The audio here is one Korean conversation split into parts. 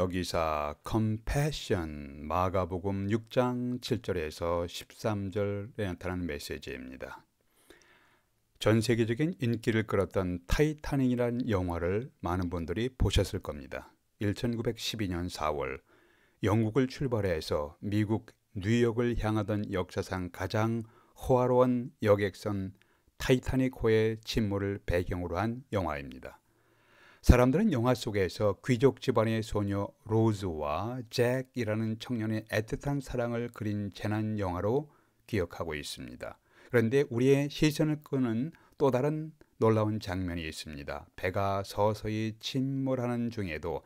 번역이사 Compassion 마가복음 6장 7절에서 13절에 나타나는 메시지입니다. 전 세계적인 인기를 끌었던 타이타닉이라는 영화를 많은 분들이 보셨을 겁니다. 1912년 4월 영국을 출발해서 미국 뉴욕을 향하던 역사상 가장 호화로운 여객선 타이타닉호의 침몰을 배경으로 한 영화입니다. 사람들은 영화 속에서 귀족 집안의 소녀 로즈와 잭이라는 청년의 애틋한 사랑을 그린 재난 영화로 기억하고 있습니다. 그런데 우리의 시선을 끄는 또 다른 놀라운 장면이 있습니다. 배가 서서히 침몰하는 중에도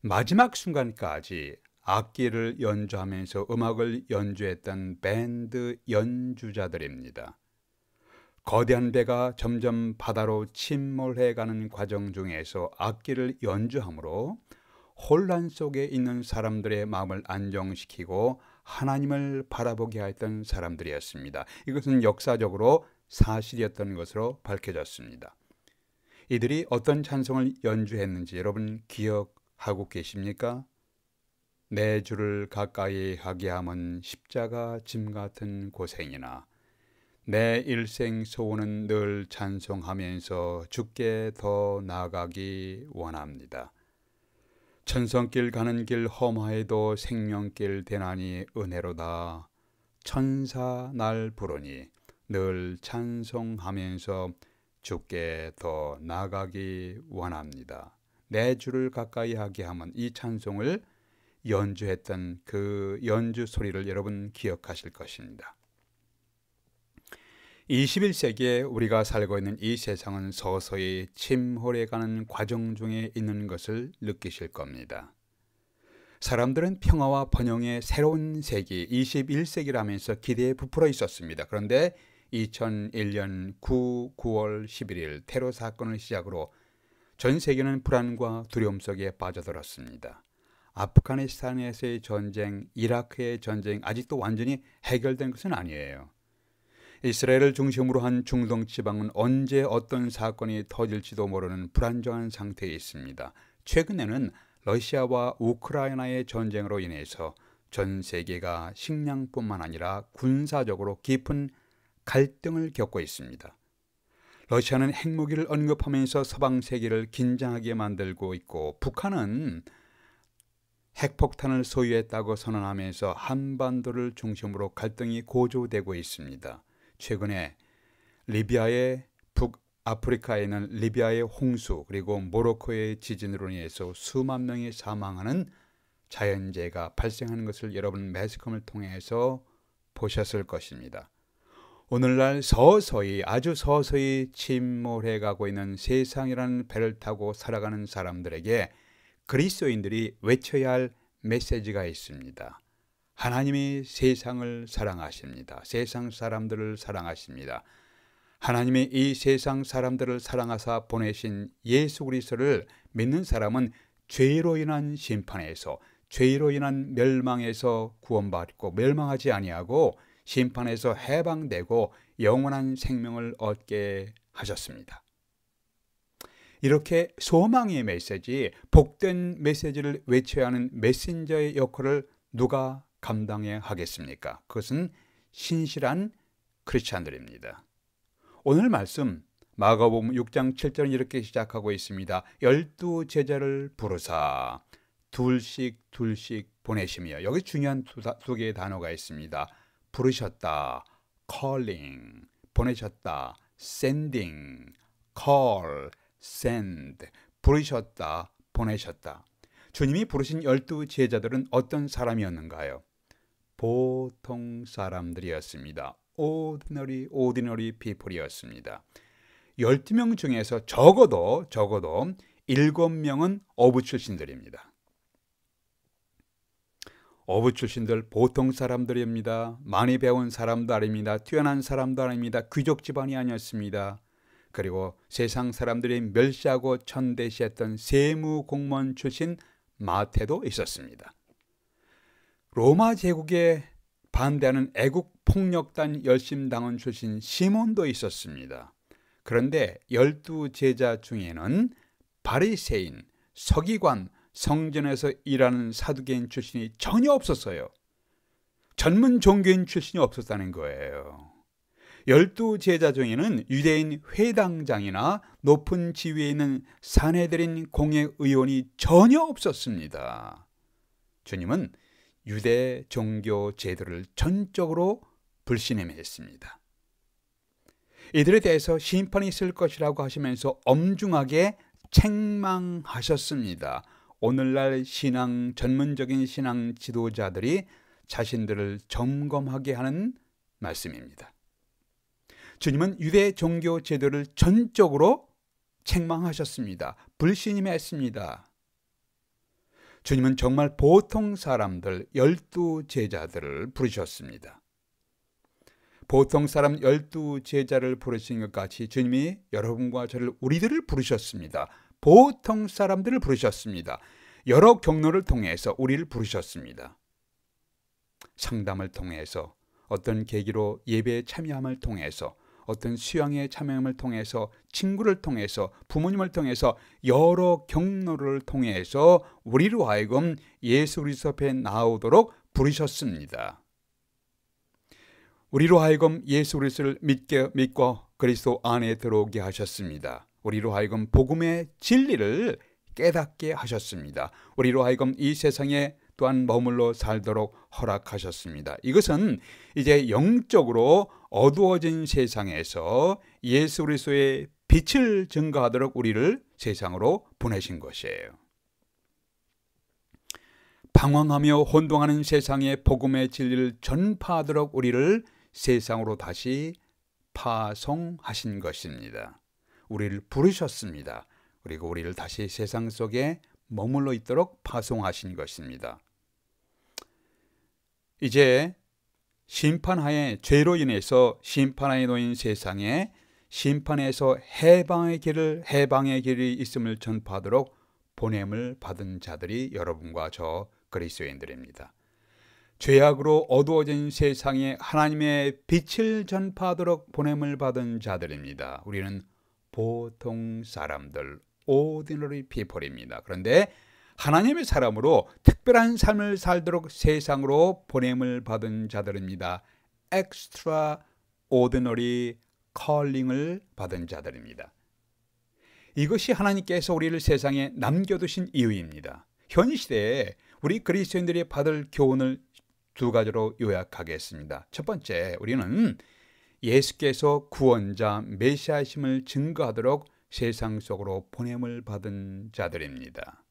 마지막 순간까지 악기를 연주하면서 음악을 연주했던 밴드 연주자들입니다. 거대한 배가 점점 바다로 침몰해가는 과정 중에서 악기를 연주함으로 혼란 속에 있는 사람들의 마음을 안정시키고 하나님을 바라보게 했던 사람들이었습니다. 이것은 역사적으로 사실이었던 것으로 밝혀졌습니다. 이들이 어떤 찬송을 연주했는지 여러분 기억하고 계십니까? 내 주를 가까이 하게 함은 십자가 짐 같은 고생이나 내 일생 소원은 늘 찬송하면서 주께 더 나아가기 원합니다. 천성길 가는 길 험하에도 생명길 되나니 은혜로다. 천사 날 부르니 늘 찬송하면서 주께 더 나아가기 원합니다. 내 주를 가까이 하게 하면 이 찬송을 연주했던 그 연주 소리를 여러분 기억하실 것입니다. 21세기에 우리가 살고 있는 이 세상은 서서히 침몰해가는 과정 중에 있는 것을 느끼실 겁니다. 사람들은 평화와 번영의 새로운 세기, 21세기라면서 기대에 부풀어 있었습니다. 그런데 2001년 9월 11일 테러 사건을 시작으로 전 세계는 불안과 두려움 속에 빠져들었습니다. 아프가니스탄에서의 전쟁, 이라크의 전쟁 아직도 완전히 해결된 것은 아니에요. 이스라엘을 중심으로 한 중동 지방은 언제 어떤 사건이 터질지도 모르는 불안정한 상태에 있습니다. 최근에는 러시아와 우크라이나의 전쟁으로 인해서 전 세계가 식량뿐만 아니라 군사적으로 깊은 갈등을 겪고 있습니다. 러시아는 핵무기를 언급하면서 서방 세계를 긴장하게 만들고 있고, 북한은 핵폭탄을 소유했다고 선언하면서 한반도를 중심으로 갈등이 고조되고 있습니다. 최근에 리비아의 북아프리카에 있는 리비아의 홍수 그리고 모로코의 지진으로 인해서 수만 명이 사망하는 자연재해가 발생하는 것을 여러분 매스컴을 통해서 보셨을 것입니다. 오늘날 서서히 아주 서서히 침몰해가고 있는 세상이라는 배를 타고 살아가는 사람들에게 그리스도인들이 외쳐야 할 메시지가 있습니다. 하나님이 세상을 사랑하십니다. 세상 사람들을 사랑하십니다. 하나님이 이 세상 사람들을 사랑하사 보내신 예수 그리스도를 믿는 사람은 죄로 인한 심판에서, 죄로 인한 멸망에서 구원받고 멸망하지 아니하고 심판에서 해방되고 영원한 생명을 얻게 하셨습니다. 이렇게 소망의 메시지, 복된 메시지를 외쳐야 하는 메신저의 역할을 누가 감당해야 하겠습니까? 그것은 신실한 크리스찬들입니다. 오늘 말씀 마가복음 6장 7절은 이렇게 시작하고 있습니다. 12 제자를 부르사 둘씩 보내시며, 여기 중요한 두 개의 단어가 있습니다. 부르셨다, calling, 보내셨다, sending, call, send, 부르셨다, 보내셨다. 주님이 부르신 12 제자들은 어떤 사람이었는가요? 보통 사람들이었습니다. ordinary people이었습니다. 12명 중에서 적어도 7명은 어부 출신들입니다. 어부 출신들 보통 사람들입니다. 많이 배운 사람도 아닙니다. 뛰어난 사람도 아닙니다. 귀족 집안이 아니었습니다. 그리고 세상 사람들이 멸시하고 천대시했던 세무 공무원 출신 마태도 있었습니다. 로마 제국에 반대하는 애국 폭력단 열심당원 출신 시몬도 있었습니다. 그런데 12 제자 중에는 바리새인, 서기관, 성전에서 일하는 사두개인 출신이 전혀 없었어요. 전문 종교인 출신이 없었다는 거예요. 12제자 중에는 유대인 회당장이나 높은 지위에 있는 산헤드린 공회의원이 전혀 없었습니다. 주님은 유대 종교 제도를 전적으로 불신임했습니다. 이들에 대해서 심판이 있을 것이라고 하시면서 엄중하게 책망하셨습니다. 오늘날 전문적인 신앙 지도자들이 자신들을 점검하게 하는 말씀입니다. 주님은 유대 종교 제도를 전적으로 책망하셨습니다. 불신임했습니다. 주님은 정말 보통 사람들 12제자들을 부르셨습니다. 보통 사람 12제자를 부르신 것 같이 주님이 여러분과 저를 우리들을 부르셨습니다. 보통 사람들을 부르셨습니다. 여러 경로를 통해서 우리를 부르셨습니다. 상담을 통해서, 어떤 계기로 예배에 참여함을 통해서, 어떤 수양에 참여함을 통해서, 친구를 통해서, 부모님을 통해서 여러 경로를 통해서 우리로 하여금 예수 그리스도 앞에 나오도록 부르셨습니다. 우리로 하여금 예수 그리스도를 믿고 그리스도 안에 들어오게 하셨습니다. 우리로 하여금 복음의 진리를 깨닫게 하셨습니다. 우리로 하여금 이 세상에 또한 머물러 살도록 허락하셨습니다. 이것은 이제 영적으로 어두워진 세상에서 예수 그리스도의 빛을 증거하도록 우리를 세상으로 보내신 것이에요. 방황하며 혼동하는 세상에 복음의 진리를 전파하도록 우리를 세상으로 다시 파송하신 것입니다. 우리를 부르셨습니다. 그리고 우리를 다시 세상 속에 머물러 있도록 파송하신 것입니다. 이제 심판하에, 죄로 인해서 심판하에 놓인 세상에 심판에서 해방의 길이 있음을 전파하도록 보냄을 받은 자들이 여러분과 저 그리스도인들입니다. 죄악으로 어두워진 세상에 하나님의 빛을 전파하도록 보냄을 받은 자들입니다. 우리는 보통 사람들, ordinary people입니다. 그런데 하나님의 사람으로 특별한 삶을 살도록 세상으로 보냄을 받은 자들입니다. extraordinary calling을 받은 자들입니다. 이것이 하나님께서 우리를 세상에 남겨두신 이유입니다. 현 시대에 우리 그리스도인들이 받을 교훈을 두 가지로 요약하겠습니다. 첫 번째, 우리는 예수께서 구원자 메시아심을 증거하도록 세상 속으로 보냄을 받은 자들입니다.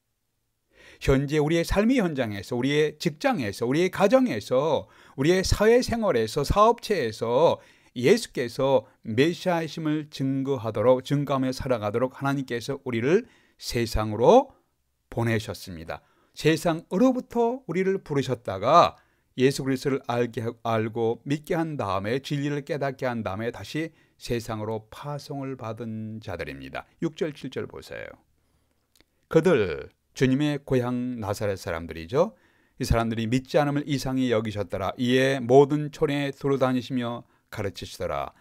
현재 우리의 삶의 현장에서, 우리의 직장에서, 우리의 가정에서, 우리의 사회생활에서, 사업체에서 예수께서 메시아심을 증거하며 살아가도록 하나님께서 우리를 세상으로 보내셨습니다. 세상으로부터 우리를 부르셨다가 예수 그리스도를 알고 믿게 한 다음에, 진리를 깨닫게 한 다음에 다시 세상으로 파송을 받은 자들입니다. 6절 7절 보세요. 그들, 주님의 고향 나사렛 사람들이죠. 이 사람들이 믿지 않음을 이상히 여기셨더라. 이에 모든 촌에 두루다니시며 가르치시더라.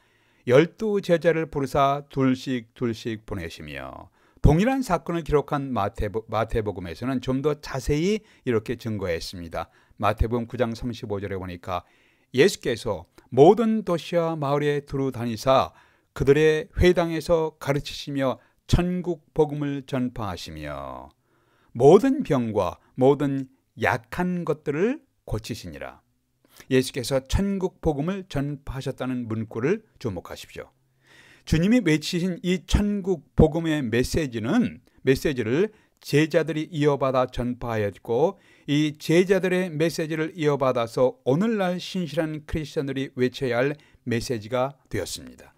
12제자를 부르사 둘씩 보내시며. 동일한 사건을 기록한 마태복음에서는 좀 더 자세히 이렇게 증거했습니다. 마태복음 9장 35절에 보니까 예수께서 모든 도시와 마을에 두루 다니사 그들의 회당에서 가르치시며 천국 복음을 전파하시며 모든 병과 모든 약한 것들을 고치시니라. 예수께서 천국 복음을 전파하셨다는 문구를 주목하십시오. 주님이 외치신 이 천국 복음의 메시지를 제자들이 이어받아 전파하였고, 이 제자들의 메시지를 이어받아서 오늘날 신실한 크리스천들이 외쳐야 할 메시지가 되었습니다.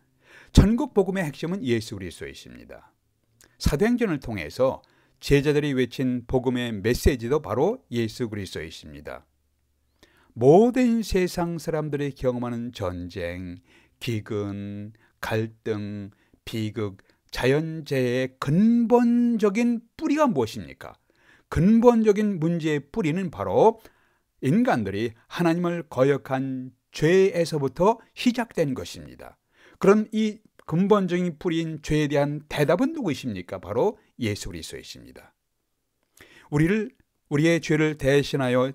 천국 복음의 핵심은 예수 그리스도이십니다. 사도행전을 통해서 제자들이 외친 복음의 메시지도 바로 예수 그리스도이십니다. 모든 세상 사람들이 경험하는 전쟁, 기근, 갈등, 비극, 자연재해의 근본적인 뿌리가 무엇입니까? 근본적인 문제의 뿌리는 바로 인간들이 하나님을 거역한 죄에서부터 시작된 것입니다. 그럼 이 근본적인 뿌리인 죄에 대한 대답은 누구이십니까? 바로 예수 그리스도이십니다. 우리의 죄를 대신하여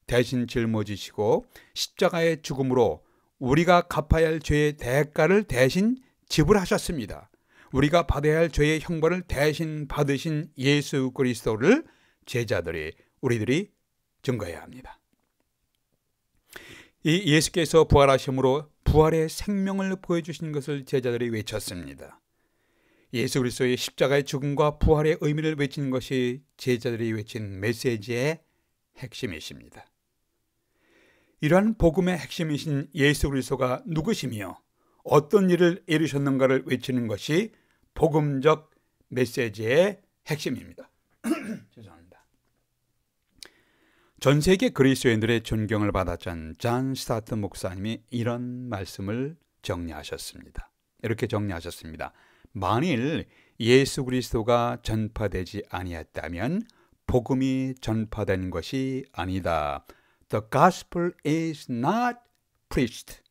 대신 짊어지시고 십자가의 죽음으로 우리가 갚아야 할 죄의 대가를 대신 지불하셨습니다. 우리가 받아야 할 죄의 형벌을 대신 받으신 예수 그리스도를 우리들이 증거해야 합니다. 이 예수께서 부활하심으로 부활의 생명을 보여주신 것을 제자들이 외쳤습니다. 예수 그리스도의 십자가의 죽음과 부활의 의미를 외치는 것이 제자들이 외친 메시지의 핵심이십니다. 이러한 복음의 핵심이신 예수 그리스도가 누구시며 어떤 일을 이루셨는가를 외치는 것이 복음적 메시지의 핵심입니다. 죄송합니다. 전 세계 그리스도인들의 존경을 받았던 존 스타트 목사님이 이런 말씀을 정리하셨습니다. 이렇게 정리하셨습니다. 만일 예수 그리스도가 전파되지 아니했다면 복음이 전파된 것이 아니다. The gospel is not preached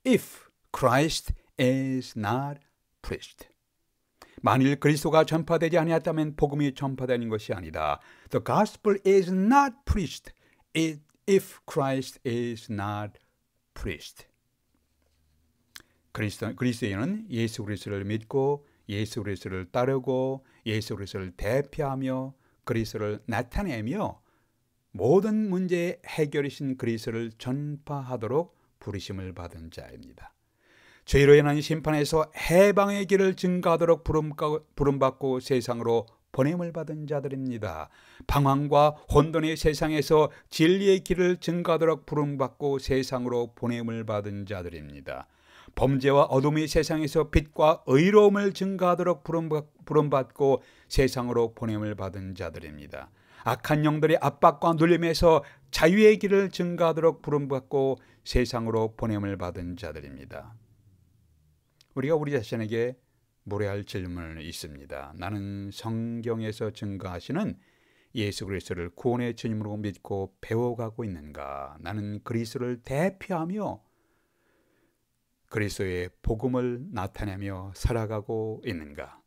if Christ is not preached. 만일 그리스도가 전파되지 아니했다면 복음이 전파되는 것이 아니다. The gospel is not preached if Christ is not preached. 그리스도인은 예수 그리스도를 믿고 예수 그리스도를 따르고 예수 그리스도를 대표하며 그리스도를 나타내며 모든 문제의 해결이신 그리스도를 전파하도록 부르심을 받은 자입니다. 죄로 인한 심판에서 해방의 길을 증거하도록 부름받고 세상으로 보냄을 받은 자들입니다. 방황과 혼돈의 세상에서 진리의 길을 증거하도록 부름받고 세상으로 보냄을 받은 자들입니다. 범죄와 어둠의 세상에서 빛과 의로움을 증거하도록 부름받고 세상으로 보냄을 받은 자들입니다. 악한 영들의 압박과 눌림에서 자유의 길을 증거하도록 부름받고 세상으로 보냄을 받은 자들입니다. 우리가 우리 자신에게 물어야 할 질문은 있습니다. 나는 성경에서 증거하시는 예수 그리스도를 구원의 주님으로 믿고 배워가고 있는가? 나는 그리스도를 대표하며 그리스도의 복음을 나타내며 살아가고 있는가?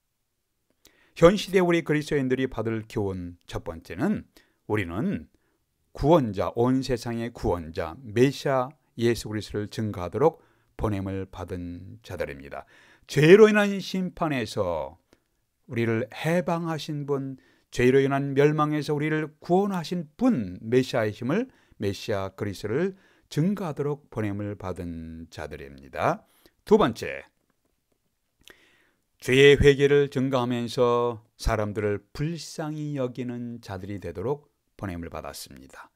현 시대 우리 그리스도인들이 받을 교훈 첫 번째는 우리는 구원자, 온 세상의 구원자, 메시아 예수 그리스도를 증거하도록 보냄을 받은 자들입니다. 죄로 인한 심판에서 우리를 해방하신 분, 죄로 인한 멸망에서 우리를 구원하신 분, 메시아이심을 메시아 그리스도를 증거하도록 보냄을 받은 자들입니다. 두 번째, 죄의 회개를 증거하면서 사람들을 불쌍히 여기는 자들이 되도록 보냄을 받았습니다.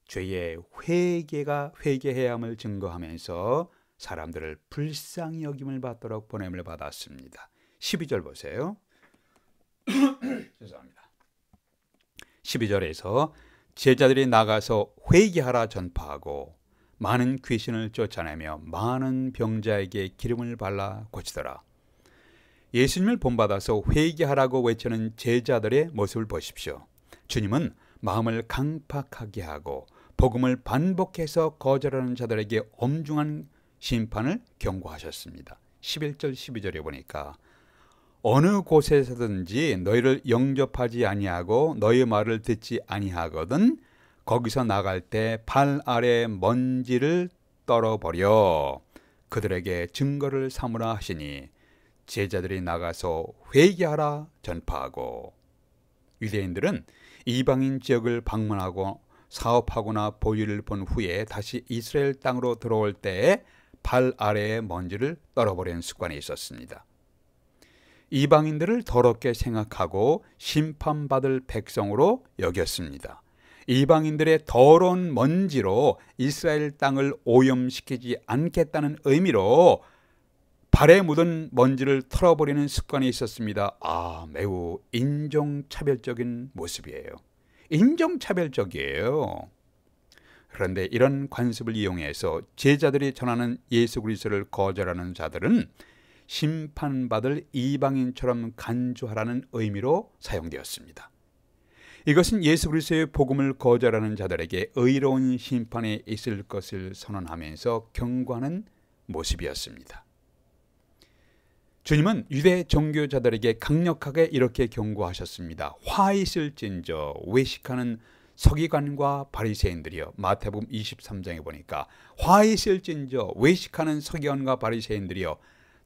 죄의 회개해야 함을 증거하면서 사람들을 불쌍히 여김을 받도록 보냄을 받았습니다. 12절 보세요. 죄송합니다. 12절에서 제자들이 나가서 회개하라 전파하고 많은 귀신을 쫓아내며 많은 병자에게 기름을 발라 고치더라. 예수님을 본받아서 회개하라고 외치는 제자들의 모습을 보십시오. 주님은 마음을 강팍하게 하고 복음을 반복해서 거절하는 자들에게 엄중한 심판을 경고하셨습니다. 11절 12절에 보니까 어느 곳에서든지 너희를 영접하지 아니하고 너희 말을 듣지 아니하거든 거기서 나갈 때 발 아래 먼지를 떨어버려 그들에게 증거를 삼으라 하시니 제자들이 나가서 회개하라 전파하고. 유대인들은 이방인 지역을 방문하고 사업하거나 볼일을 본 후에 다시 이스라엘 땅으로 들어올 때에 발 아래에 먼지를 떨어버리는 습관이 있었습니다. 이방인들을 더럽게 생각하고 심판받을 백성으로 여겼습니다. 이방인들의 더러운 먼지로 이스라엘 땅을 오염시키지 않겠다는 의미로 발에 묻은 먼지를 털어버리는 습관이 있었습니다. 매우 인종차별적인 모습이에요. 인종차별적이에요. 그런데 이런 관습을 이용해서 제자들이 전하는 예수 그리스도를 거절하는 자들은 심판받을 이방인처럼 간주하라는 의미로 사용되었습니다. 이것은 예수 그리스도의 복음을 거절하는 자들에게 의로운 심판이 있을 것을 선언하면서 경고하는 모습이었습니다. 주님은 유대 종교자들에게 강력하게 이렇게 경고하셨습니다. 화 있을진저 외식하는 서기관과 바리새인들이여. 마태복음 23장에 보니까 화 있을진저 외식하는 서기관과 바리새인들이여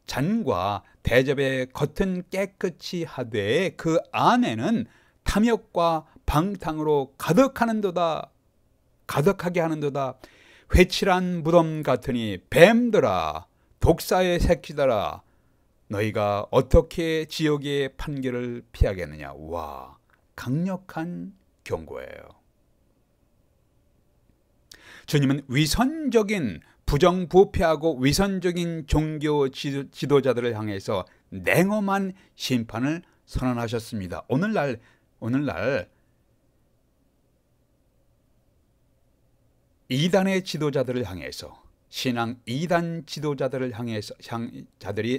잔과 대접의 겉은 깨끗이 하되 그 안에는 탐욕과 방탕으로 가득하게 하는도다. 회칠한 무덤 같으니 뱀들아 독사의 새끼들아 너희가 어떻게 지옥의 판결을 피하겠느냐. 와, 강력한 경고예요. 주님은 위선적인 부정부패하고 위선적인 종교 지도자들을 향해서 냉엄한 심판을 선언하셨습니다. 오늘날 이단의 지도자들을 향해서, 신앙 이단 지도자들을 향해서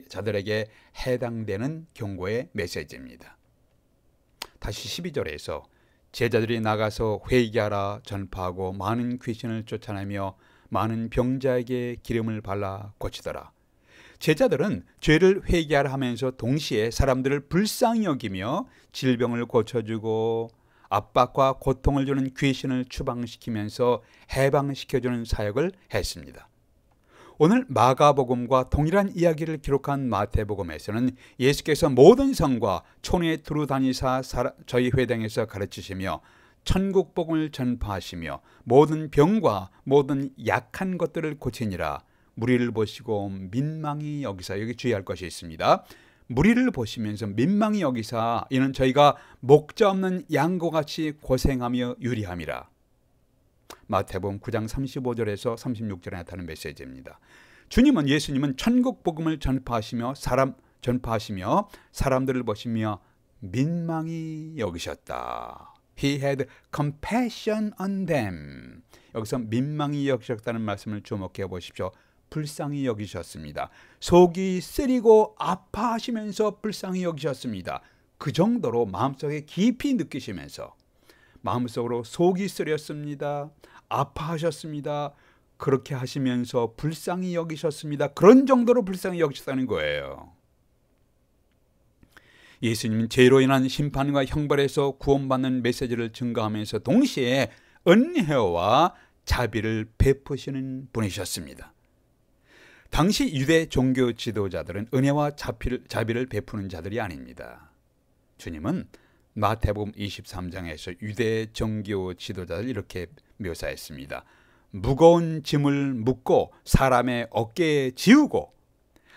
자들에게 해당되는 경고의 메시지입니다. 다시 12절에서 제자들이 나가서 회개하라 전파하고 많은 귀신을 쫓아내며 많은 병자에게 기름을 발라 고치더라. 제자들은 죄를 회개하라 하면서 동시에 사람들을 불쌍히 여기며 질병을 고쳐주고 압박과 고통을 주는 귀신을 추방시키면서 해방시켜주는 사역을 했습니다. 오늘 마가복음과 동일한 이야기를 기록한 마태복음에서는 예수께서 모든 성과 촌에 두루 다니사 저희 회당에서 가르치시며 천국 복음을 전파하시며 모든 병과 모든 약한 것들을 고치니라. 무리를 보시고 민망히 여기사, 여기 주의할 것이 있습니다. 무리를 보시면서 민망히 여기사 이는 저희가 목자 없는 양과같이 고생하며 유리함이라. 마태복음 9장 35절에서 36절에 나타나는 메시지입니다. 예수님은 천국 복음을 전파하시며 사람들을 보시며 민망히 여기셨다. He had compassion on them. 여기서 민망히 여기셨다는 말씀을 주목해 보십시오. 불쌍히 여기셨습니다. 속이 쓰리고 아파하시면서 불쌍히 여기셨습니다. 그 정도로 마음속에 깊이 느끼시면서 마음속으로 속이 쓰렸습니다. 아파하셨습니다. 그렇게 하시면서 불쌍히 여기셨습니다. 그런 정도로 불쌍히 여기셨다는 거예요. 예수님은 죄로 인한 심판과 형벌에서 구원받는 메시지를 증거하면서 동시에 은혜와 자비를 베푸시는 분이셨습니다. 당시 유대 종교 지도자들은 은혜와 자비를 베푸는 자들이 아닙니다. 주님은 마태복음 23장에서 유대 종교 지도자를 이렇게 묘사했습니다. 무거운 짐을 묻고 사람의 어깨에 지우고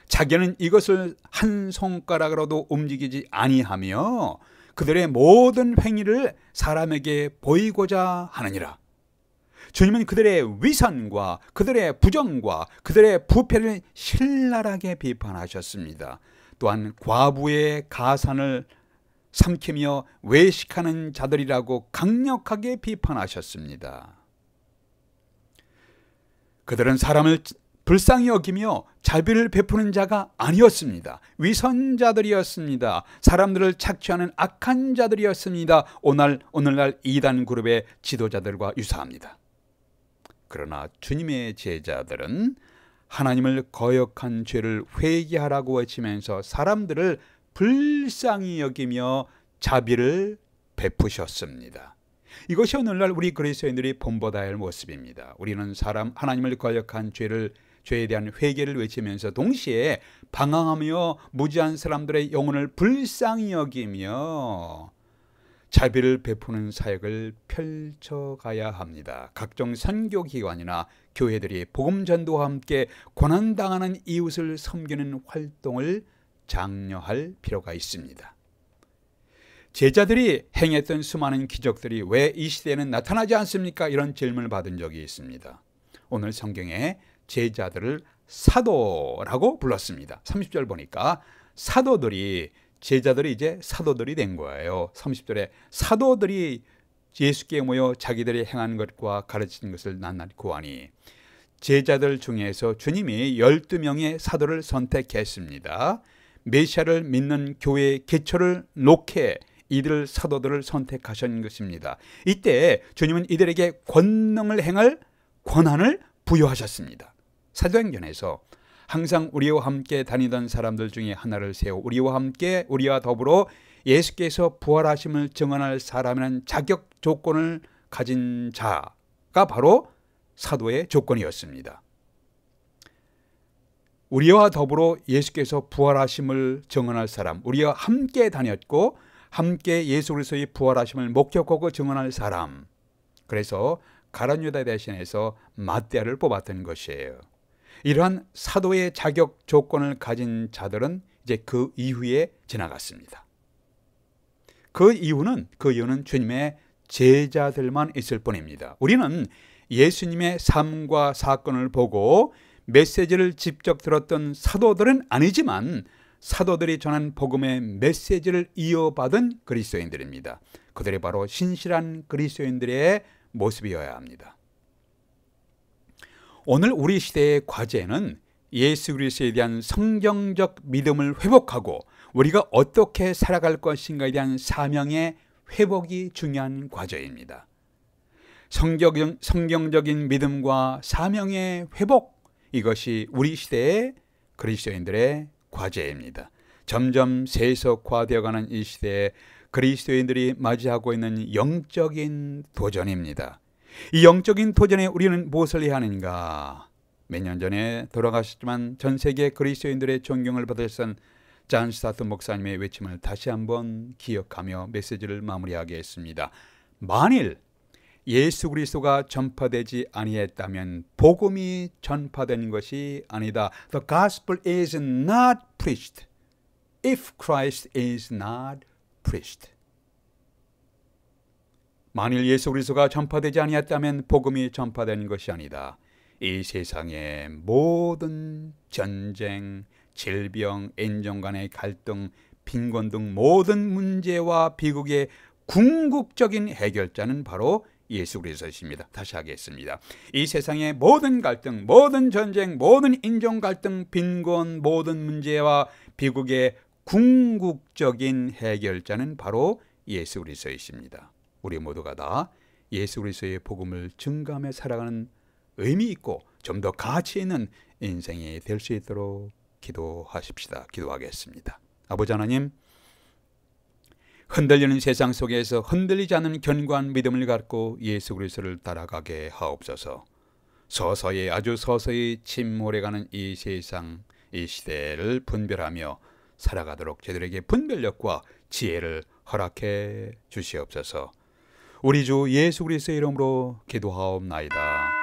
자기는 이것을 한 손가락으로도 움직이지 아니하며 그들의 모든 행위를 사람에게 보이고자 하느니라. 주님은 그들의 위선과 그들의 부정과 그들의 부패를 신랄하게 비판하셨습니다. 또한 과부의 가산을 삼키며 외식하는 자들이라고 강력하게 비판하셨습니다. 그들은 사람을 불쌍히 여기며 자비를 베푸는 자가 아니었습니다. 위선자들이었습니다. 사람들을 착취하는 악한 자들이었습니다. 오늘날 이단 그룹의 지도자들과 유사합니다. 그러나 주님의 제자들은 하나님을 거역한 죄를 회개하라고 외치면서 사람들을 불쌍히 여기며 자비를 베푸셨습니다. 이것이 오늘날 우리 그리스도인들이 본받아야 할 모습입니다. 우리는 하나님을 거역한 죄에 대한 회개를 외치면서 동시에 방황하며 무지한 사람들의 영혼을 불쌍히 여기며 자비를 베푸는 사역을 펼쳐가야 합니다. 각종 선교기관이나 교회들이 복음 전도와 함께 고난당하는 이웃을 섬기는 활동을 장려할 필요가 있습니다. 제자들이 행했던 수많은 기적들이 왜 이 시대에는 나타나지 않습니까? 이런 질문을 받은 적이 있습니다. 오늘 성경에 제자들을 사도라고 불렀습니다. 30절 보니까 제자들이 이제 사도들이 된 거예요. 30절에 사도들이 예수께 모여 자기들이 행한 것과 가르친 것을 낱낱이 고하니, 제자들 중에서 주님이 12명의 사도를 선택했습니다. 메시아를 믿는 교회의 기초를 놓게 이들 사도들을 선택하신 것입니다. 이때 주님은 이들에게 권능을 행할 권한을 부여하셨습니다. 사도행전에서 항상 우리와 함께 다니던 사람들 중에 하나를 세워 우리와 더불어 예수께서 부활하심을 증언할 사람이라는 자격 조건을 가진 자가 바로 사도의 조건이었습니다. 우리와 더불어 예수께서 부활하심을 증언할 사람, 우리와 함께 다녔고 함께 예수 그리스도의 부활하심을 목격하고 증언할 사람. 그래서 가룟 유다 대신해서 맏대를 뽑았던 것이에요. 이러한 사도의 자격 조건을 가진 자들은 이제 그 이후에 지나갔습니다. 그 이유는 주님의 제자들만 있을 뿐입니다. 우리는 예수님의 삶과 사건을 보고 메시지를 직접 들었던 사도들은 아니지만 사도들이 전한 복음의 메시지를 이어받은 그리스도인들입니다. 그들이 바로 신실한 그리스도인들의 모습이어야 합니다. 오늘 우리 시대의 과제는 예수 그리스도에 대한 성경적 믿음을 회복하고 우리가 어떻게 살아갈 것인가에 대한 사명의 회복이 중요한 과제입니다. 성경적인 믿음과 사명의 회복, 이것이 우리 시대의 그리스도인들의 과제입니다. 점점 세속화되어가는 이 시대에 그리스도인들이 맞이하고 있는 영적인 도전입니다. 이 영적인 도전에 우리는 무엇을 해야 하는가? 몇 년 전에 돌아가셨지만 전 세계 그리스도인들의 존경을 받으신 존 스타트 목사님의 외침을 다시 한번 기억하며 메시지를 마무리하겠습니다. 만일 예수 그리스도가 전파되지 아니했다면 복음이 전파되는 것이 아니다. The gospel is not preached if Christ is not preached. 만일 예수 그리스도가 전파되지 아니했다면 복음이 전파되는 것이 아니다. 이 세상의 모든 전쟁, 질병, 인종 간의 갈등, 빈곤 등 모든 문제와 비극의 궁극적인 해결자는 바로 예수 그리스도이십니다. 다시 하겠습니다. 이 세상의 모든 갈등, 모든 전쟁, 모든 인종 갈등, 빈곤, 모든 문제와 비극의 궁극적인 해결자는 바로 예수 그리스도이십니다. 우리 모두가 다 예수 그리스도의 복음을 증거하며 살아가는 의미 있고 좀 더 가치 있는 인생이 될 수 있도록 기도하십시다. 기도하겠습니다. 아버지 하나님, 흔들리는 세상 속에서 흔들리지 않는 견고한 믿음을 갖고 예수 그리스도를 따라가게 하옵소서. 서서히 아주 서서히 침몰해가는 이 세상, 이 시대를 분별하며 살아가도록 저희들에게 분별력과 지혜를 허락해 주시옵소서. 우리 주 예수 그리스도의 이름으로 기도하옵나이다.